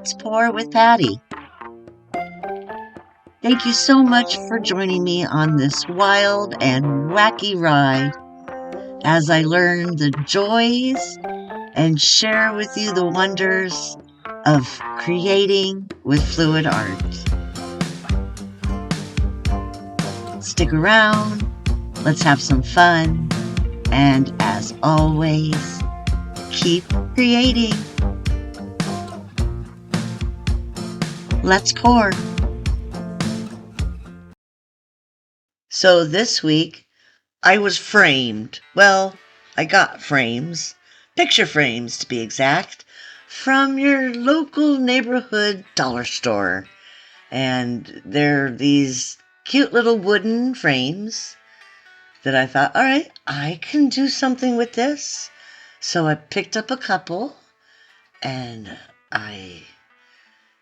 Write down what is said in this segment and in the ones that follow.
Let's Pour with Patty. Thank you so much for joining me on this wild and wacky ride as I learn the joys and share with you the wonders of creating with fluid art. Stick around, let's have some fun, and as always, keep creating. Let's pour. So this week, I was framed. Well, I got frames, picture frames to be exact, from your local neighborhood dollar store. And they're these cute little wooden frames that I thought, all right, I can do something with this. So I picked up a couple and I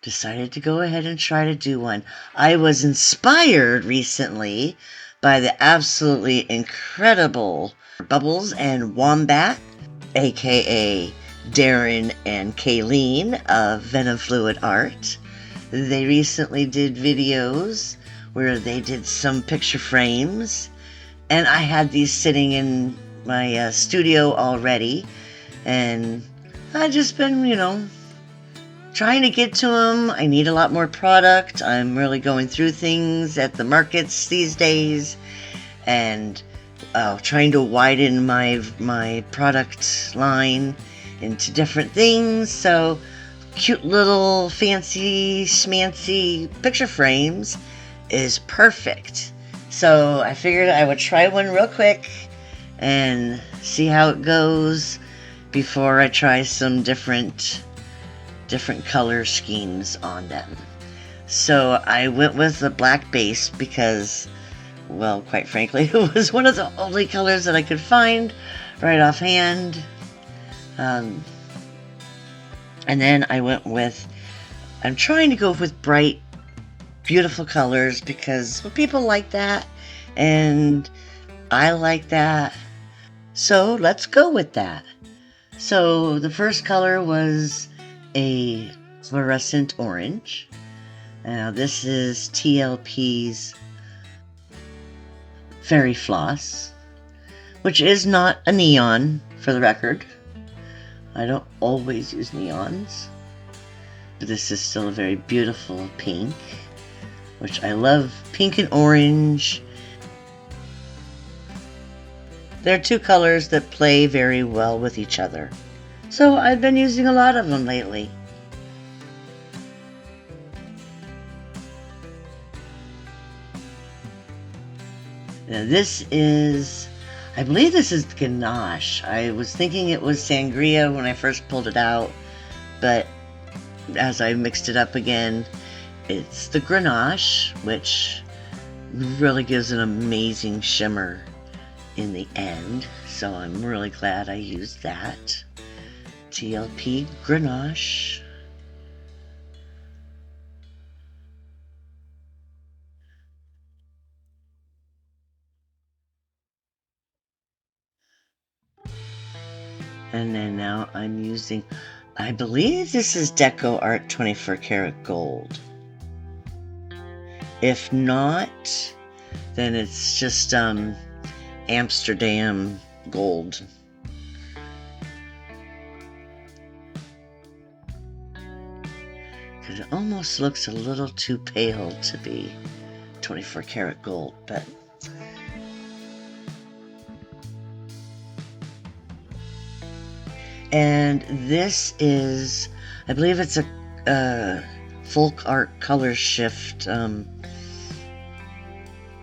decided to go ahead and try to do one. I was inspired recently by the absolutely incredible Bubbles and Wombat, aka Darren and Kaylene of Venom Fluid Art. They recently did videos where they did some picture frames, and I had these sitting in my studio already, and I've just been, trying to get to them. I need a lot more product. I'm really going through things at the markets these days and trying to widen my product line into different things. So cute little fancy schmancy picture frames is perfect. So I figured I would try one real quick and see how it goes before I try some different color schemes on them. So I went with the black base because, well, quite frankly, it was one of the only colors that I could find right offhand. And then I went with, I'm trying to go with bright, beautiful colors because people like that and I like that. So let's go with that. So the first color was a fluorescent orange. Now this is TLP's Fairy Floss, which is not a neon, for the record. I don't always use neons, but this is still a very beautiful pink, which I love. Pink and orange. They're two colors that play very well with each other. So I've been using a lot of them lately. Now this is, I believe this is ganache. I was thinking it was sangria when I first pulled it out, but as I mixed it up again, it's the Grenache, which really gives an amazing shimmer in the end. So I'm really glad I used that. TLP Grenache. And then now I'm using, I believe this is Deco Art 24 karat gold. If not, then it's just Amsterdam gold. It almost looks a little too pale to be 24 karat gold, but and this is, I believe it's a folk art color shift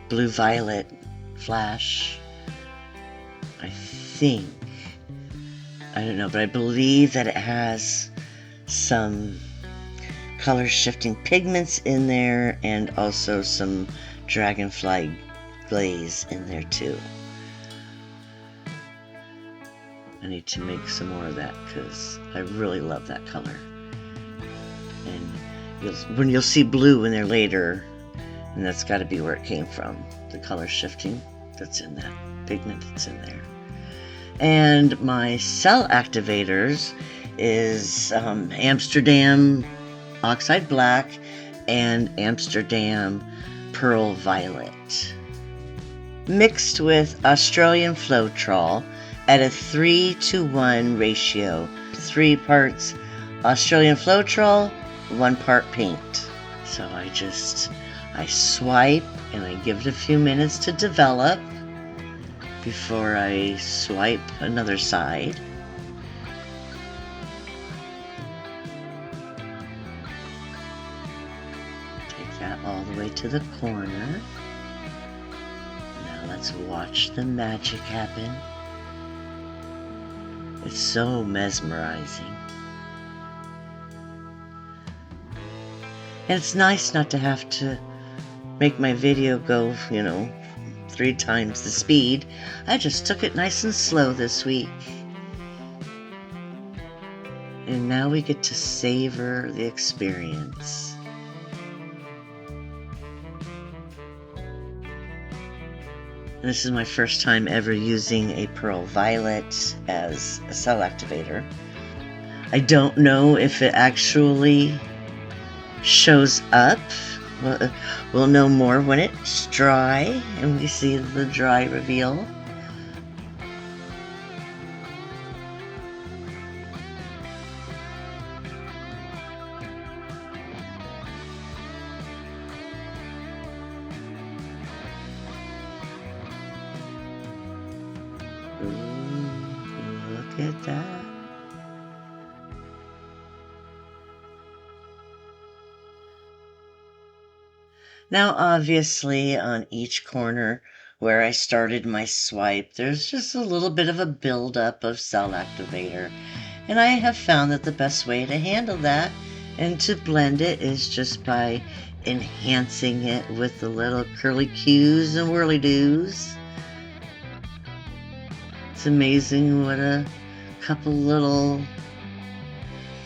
blue violet flash, I think. I don't know, but I believe that it has some color shifting pigments in there and also some dragonfly glaze in there too. I need to make some more of that because I really love that color. And you'll see blue in there later, and that's got to be where it came from. The color shifting that's in that pigment that's in there. And my cell activators is Amsterdam oxide black and Amsterdam pearl violet, mixed with Australian Floetrol at a 3-to-1 ratio. 3 parts Australian Floetrol, 1 part paint. So I swipe and I give it a few minutes to develop before I swipe another side. Take that all the way to the corner. Now let's watch the magic happen. It's so mesmerizing. And it's nice not to have to make my video go, 3 times the speed. I just took it nice and slow this week. And now we get to savor the experience. And this is my first time ever using a pearl violet as a cell activator. I don't know if it actually shows up. We'll know more when it's dry and we see the dry reveal. Ooh, look at that. Now, obviously, on each corner where I started my swipe, there's just a little bit of a buildup of cell activator. And I have found that the best way to handle that and to blend it is just by enhancing it with the little curly cues and whirly doos. It's amazing what a couple little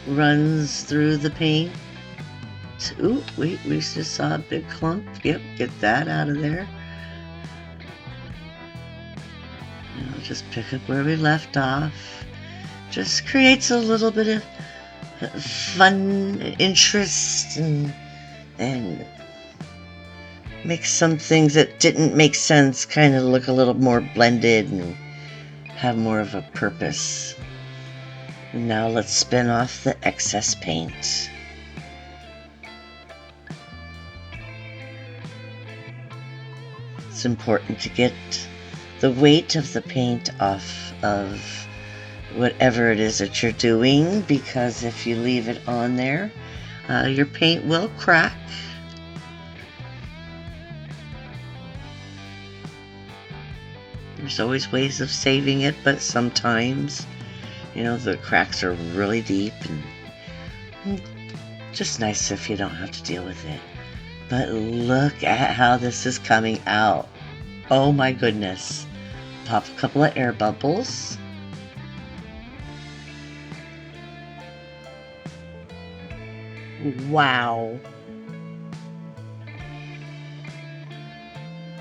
runs through the paint. Ooh, wait, we just saw a big clump. Yep, get that out of there. And I'll just pick up where we left off. Just creates a little bit of fun, interest, and makes some things that didn't make sense kind of look a little more blended and have more of a purpose. And now let's spin off the excess paint. It's important to get the weight of the paint off of whatever it is that you're doing, because if you leave it on there, your paint will crack. There's always ways of saving it, but sometimes, the cracks are really deep and just nice if you don't have to deal with it. But look at how this is coming out. Oh my goodness. Pop a couple of air bubbles. Wow.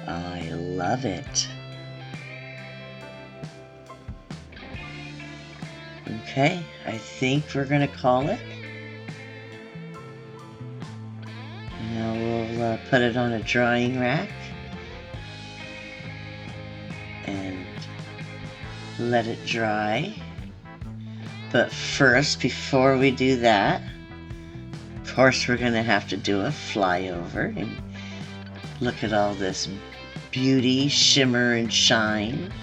I love it. Okay, I think we're going to call it. Now we'll put it on a drying rack and let it dry. But first, before we do that, of course we're going to have to do a flyover and look at all this beauty, shimmer, and shine.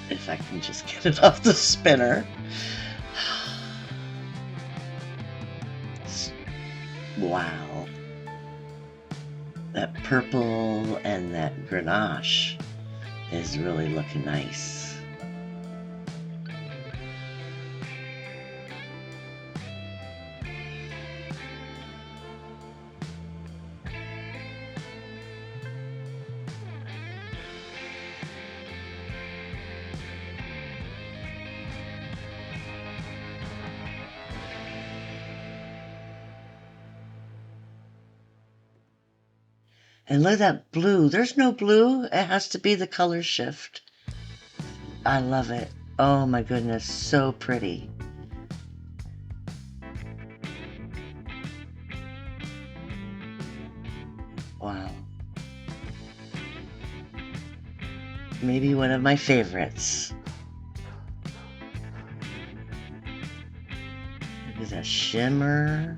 If I can just get it off the spinner. Wow. That purple and that grenache is really looking nice. And look at that blue. There's no blue. It has to be the color shift. I love it. Oh my goodness, so pretty. Wow. Maybe one of my favorites. Look at that shimmer.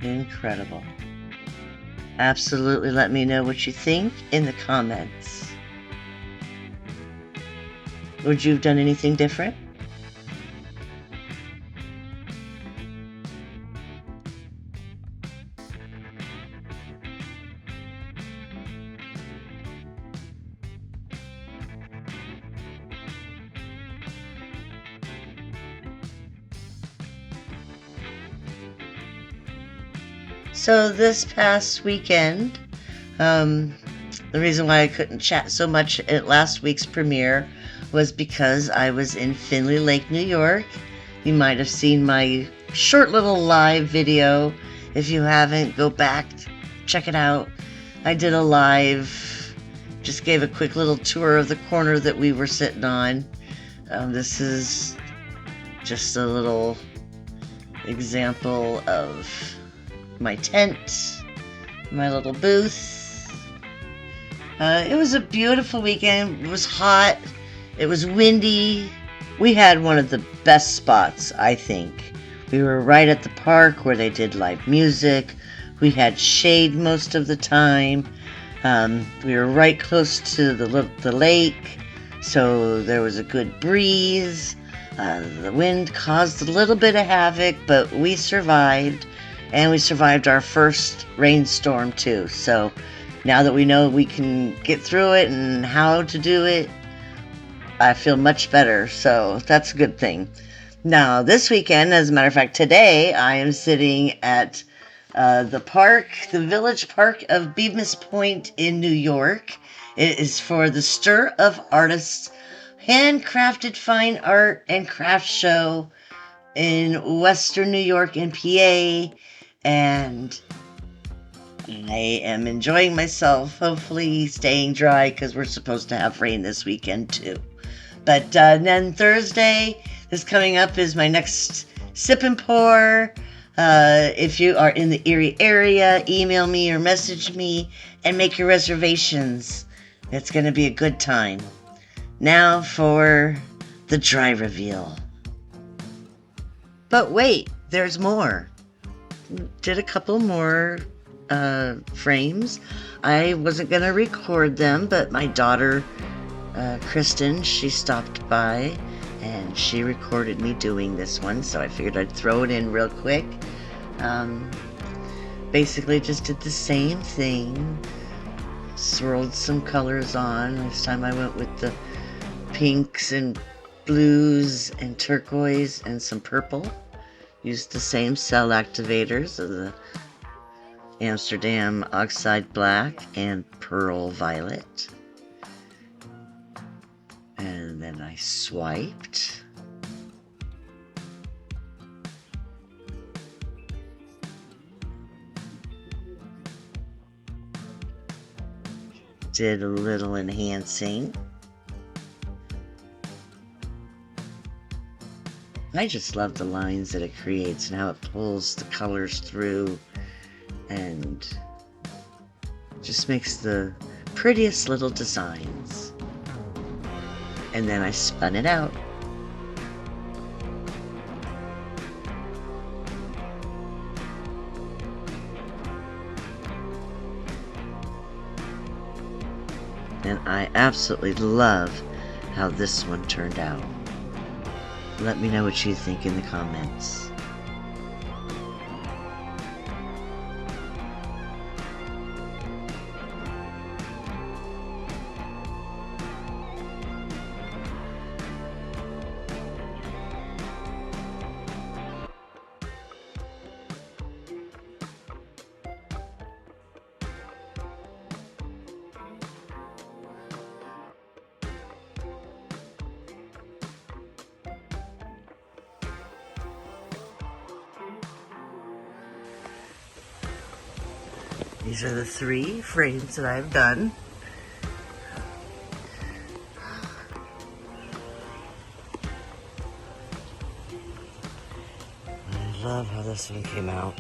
Incredible. Absolutely let me know what you think in the comments. Would you have done anything different? So this past weekend, the reason why I couldn't chat so much at last week's premiere was because I was in Findlay Lake, New York. You might have seen my short little live video. If you haven't, go back, check it out. I did a live, just gave a quick little tour of the corner that we were sitting on. This is just a little example of my tent, my little booth. It was a beautiful weekend. It was hot. It was windy. We had one of the best spots, I think. We were right at the park where they did live music. We had shade most of the time. We were right close to the lake, so there was a good breeze. The wind caused a little bit of havoc, but we survived. And we survived our first rainstorm too. So now that we know we can get through it and how to do it, I feel much better. So that's a good thing. Now this weekend, as a matter of fact, today I am sitting at the park, the Village Park of Bemis Point in New York. It is for the Stir of Artists handcrafted fine art and craft show in Western New York and PA. And I am enjoying myself, hopefully staying dry because we're supposed to have rain this weekend too. But then Thursday, this coming up is my next sip and pour. If you are in the Erie area, email me or message me and make your reservations. It's going to be a good time. Now for the dry reveal. But wait, there's more. Did a couple more frames. I wasn't going to record them, but my daughter, Kristen, she stopped by and she recorded me doing this one, so I figured I'd throw it in real quick. Basically just did the same thing. Swirled some colors on. This time I went with the pinks and blues and turquoise and some purple. Used the same cell activators of the Amsterdam Oxide Black and Pearl Violet. And then I swiped. Did a little enhancing. I just love the lines that it creates and how it pulls the colors through and just makes the prettiest little designs. And then I spun it out. And I absolutely love how this one turned out. Let me know what you think in the comments. These are the 3 frames that I've done. I love how this one came out.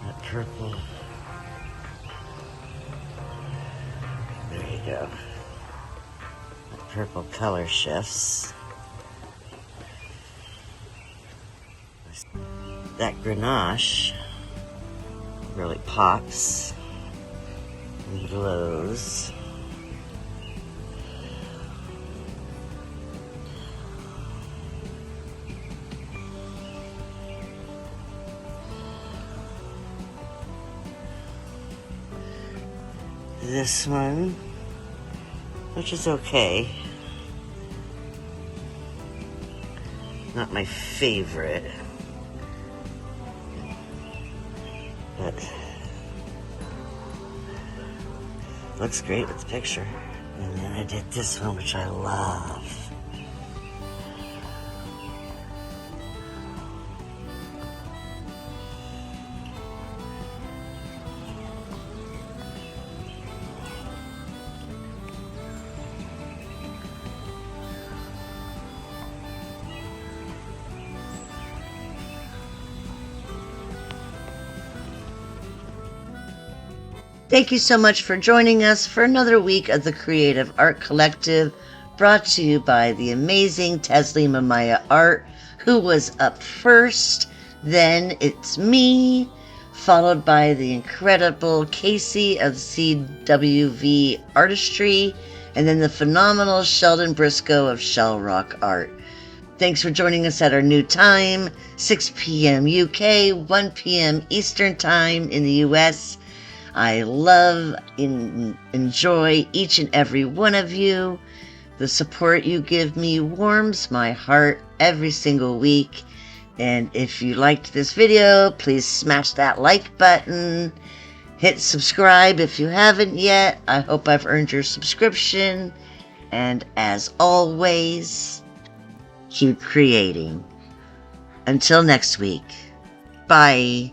That purple. There you go. That purple color shifts. That grenache really pops and glows. This one, which is okay, not my favorite, but looks great with the picture. And then I did this one, which I love. Thank you so much for joining us for another week of the Creative Art Collective, brought to you by the amazing Taslima Maya Art, who was up first. Then it's me, followed by the incredible Casey of CWV Artistry, and then the phenomenal Sheldon Briscoe of Shell Rock Art. Thanks for joining us at our new time, 6 p.m. UK, 1 p.m. Eastern Time in the US. I love and enjoy each and every one of you. The support you give me warms my heart every single week. And if you liked this video, please smash that like button. Hit subscribe if you haven't yet. I hope I've earned your subscription. And as always, keep creating. Until next week. Bye.